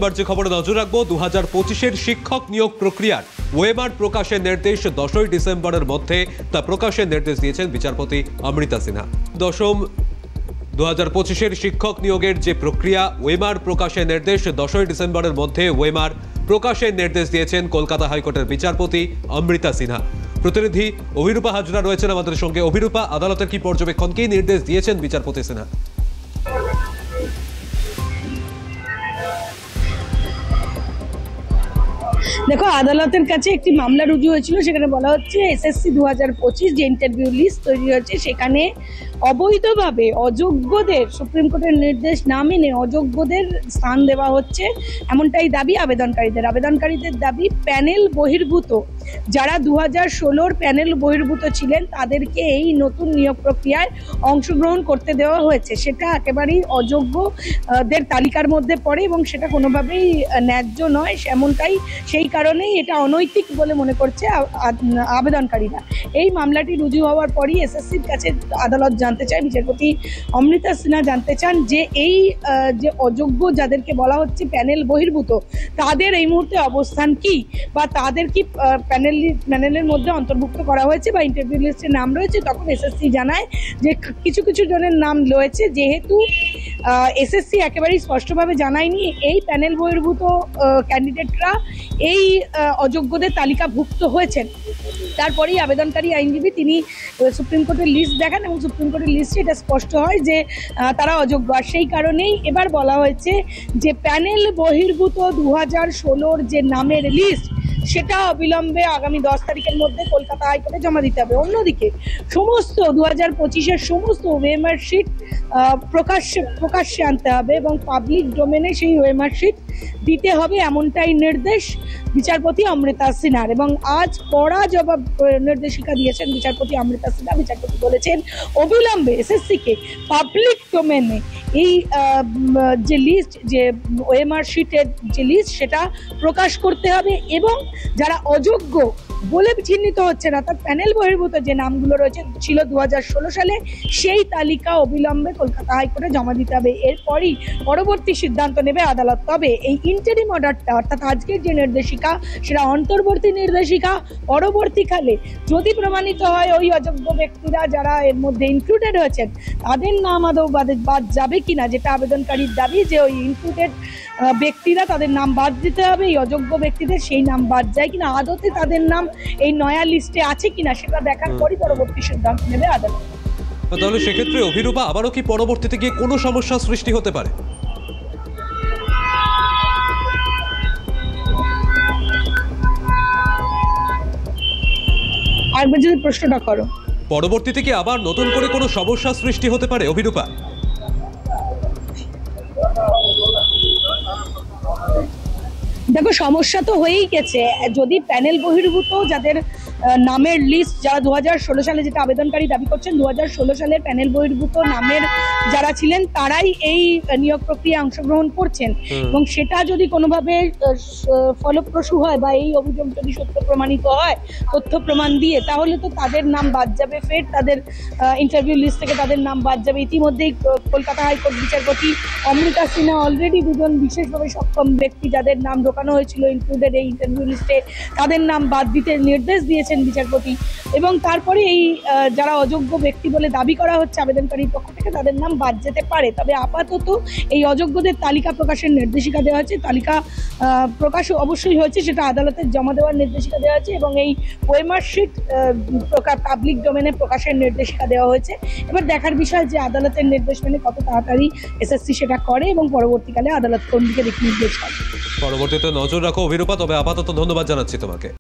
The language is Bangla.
এবার যে খবরে নজর রাখবো 2025-এর শিক্ষক নিয়োগ প্রক্রিয়ার ওয়েমার প্রকাশের নির্দেশ 10ই ডিসেম্বরের মধ্যে তা প্রকাশের নির্দেশ দিয়েছেন বিচারপতি অমৃতা সিনহা। 2025-এর শিক্ষক নিয়োগের যে প্রক্রিয়া ওয়েমার প্রকাশের নির্দেশ 10ই ডিসেম্বরের মধ্যে ওয়েমার প্রকাশের নির্দেশ দিয়েছেন কলকাতা হাইকোর্টের বিচারপতি অমৃতা সিনহা। প্রতিনিধি অভিরূপা হাজরা রয়েছেন আমাদের সঙ্গে। অভিরূপা, আদালতের কি পর্যবেক্ষণ, কি নির্দেশ দিয়েছেন বিচারপতি সিনহা? দেখো, আদালতের কাছে একটি মামলা রুজু হয়েছিল, সেখানে বলা হচ্ছে এসএসসি 2025 যে ইন্টারভিউ লিস্ট তৈরি হয়েছে সেখানে অবৈধভাবে অযোগ্যদের, সুপ্রিম কোর্টের নির্দেশ না মেনে অযোগ্যদের স্থান দেওয়া হচ্ছে, এমনটাই দাবি আবেদনকারীদের দাবি প্যানেল বহির্ভূত, যারা 2016-র প্যানেল বহির্ভূত ছিলেন তাদেরকে এই নতুন নিয়োগ প্রক্রিয়ায় অংশগ্রহণ করতে দেওয়া হয়েছে। সেটা একেবারেই অযোগ্যদের তালিকার মধ্যে পড়ে এবং সেটা কোনোভাবেই ন্যায্য নয়, এমনটাই সেই কারণেই এটা অনৈতিক বলে মনে করছে আবেদনকারীরা। এই মামলাটি রুজু হওয়ার পরই এসএসসির কাছে আদালত জানতে চায়, বিচারপতি অমৃতা সিনহা জানতে চান যে এই যে অযোগ্য যাদেরকে বলা হচ্ছে প্যানেল বহির্ভূত তাদের এই মুহূর্তে অবস্থান কি, বা তাদের কি প্যানেলের মধ্যে অন্তর্ভুক্ত করা হয়েছে বা ইন্টারভিউ লিস্টে নাম রয়েছে। তখন এসএসসি জানায় যে কিছু কিছু জনের নাম রয়েছে, যেহেতু এসএসসি একেবারেই স্পষ্টভাবে জানায়নি এই প্যানেল বহির্ভূত ক্যান্ডিডেটরা এই অযোগ্যদের তালিকাভুক্ত হয়েছেন। তারপরেই আবেদনকারী আইনজীবী তিনি সুপ্রিম কোর্টের লিস্ট দেখান এবং সুপ্রিম কোর্টের লিস্টে এটা স্পষ্ট হয় যে তারা অযোগ্য। আর সেই কারণেই এবার বলা হয়েছে যে প্যানেল বহির্ভূত 2016-র যে নামের লিস্ট সেটা অবিলম্বে আগামী 10 তারিখের মধ্যে কলকাতা হাইকোর্টে জমা দিতে হবে। অন্যদিকে সমস্ত 2025-এর সমস্ত ওয়েমার শিট প্রকাশ্যে আনতে হবে এবং পাবলিক ডোমেনে সেই ওয়েমার শিট দিতে হবে, এমনটাই নির্দেশ বিচারপতি অমৃতা সিনহার। এবং আজ কড়া জবাব নির্দেশিকা দিয়েছেন বিচারপতি অমৃতা সিনহা। বিচারপতি বলেছেন অবিলম্বে এসএসসিকে পাবলিক ডোমেনে এই যে লিস্ট, যে ওয়েমার শিটের যে লিস্ট সেটা প্রকাশ করতে হবে এবং যারা অযোগ্য বলে চিহ্নিত হচ্ছে না, তার প্যানেল বহির্ভূত যে নামগুলো রয়েছে ছিল 2016 সালে, সেই তালিকা অবিলম্বে কলকাতা হাইকোর্টে জমা দিতে হবে। এরপরই পরবর্তী সিদ্ধান্ত নেবে আদালত। তবে এই ইন্টারিম অর্ডারটা, অর্থাৎ আজকের যে নির্দেশিকা সেটা অন্তর্বর্তী নির্দেশিকা। পরবর্তীকালে যদি প্রমাণিত হয় ওই অযোগ্য ব্যক্তিরা যারা এর মধ্যে ইনক্লুডেড হয়েছেন তাদের নাম আদৌ বাদ যাবে কিনা, যেটা আবেদনকারীর দাবি যে ওই ইনক্লুডেড ব্যক্তিরা তাদের নাম বাদ দিতে হবে, এই অযোগ্য ব্যক্তিদের সেই নাম বাদ যায় কিনা, আদতে তাদের নাম এই নয়া লিস্টে আছে কিনা সেটা দেখার পরই পরবর্তী সিদ্ধান্ত নেবে আদালত। তাহলে সেক্ষেত্রে অভিরূপা, আবারও কি পরবর্তীতে গিয়ে কোনো সমস্যা সৃষ্টি হতে পারে? আরেকবার যদি প্রশ্নটা করো। পরবর্তীতে কি আবার নতুন করে কোনো সমস্যা সৃষ্টি হতে পারে অভিরূপা? দেখো, সমস্যা তো হয়েই গেছে। যদি প্যানেল বহির্ভূত যাদের নামের লিস্ট, যারা 2016 সালে, যেটা আবেদনকারী দাবি করছেন 2016 সালের প্যানেল বহির্ভূত নামের যারা ছিলেন তারাই এই নিয়োগ প্রক্রিয়ায় অংশগ্রহণ করছেন এবং সেটা যদি কোনোভাবে ফলপ্রসূ হয় বা এই অভিযোগ যদি সত্য প্রমাণিত হয় তথ্য প্রমাণ দিয়ে, তাহলে তো তাদের নাম বাদ যাবে, ফের তাদের ইন্টারভিউ লিস্ট থেকে তাদের নাম বাদ যাবে। ইতিমধ্যেই কলকাতা হাইকোর্ট বিচারপতি অমৃতা সিনহা অলরেডি দুজন বিশেষভাবে সক্ষম ব্যক্তি যাদের নাম ঢোকানো হয়েছিল ইনক্লুডেড এই ইন্টারভিউ লিস্টে, তাদের নাম বাদ দিতে নির্দেশ দিয়েছেন বিচারপতি। এবং তারপরে এই যারা অযোগ্য ব্যক্তি বলে দাবি করা হচ্ছে আবেদনকারীর পক্ষ থেকে তাদের নাম বাদ যেতে পারে। তবে আপাতত এই অযোগ্যদের তালিকা প্রকাশের নির্দেশিকা দেওয়া হয়েছে, তালিকা প্রকাশ অবশ্যই হয়েছে, সেটা আদালতের জমা দেওয়ার নির্দেশিকা দেওয়া হয়েছে এবং এই ওয়েমার শিট পাবলিক ডোমেনে প্রকাশের নির্দেশিকা দেওয়া হয়েছে। এবার দেখার বিষয় যে আদালতের নির্দেশ মেনে কত তাড়াতাড়ি এসএসসি সেটা করে এবং পরবর্তীকালে আদালত কোন দিকে দিক নির্দেশ করে। পরবর্তীতে নজর রাখো অভিরূপা। তবে আপাতত ধন্যবাদ জানাচ্ছি তোমাকে।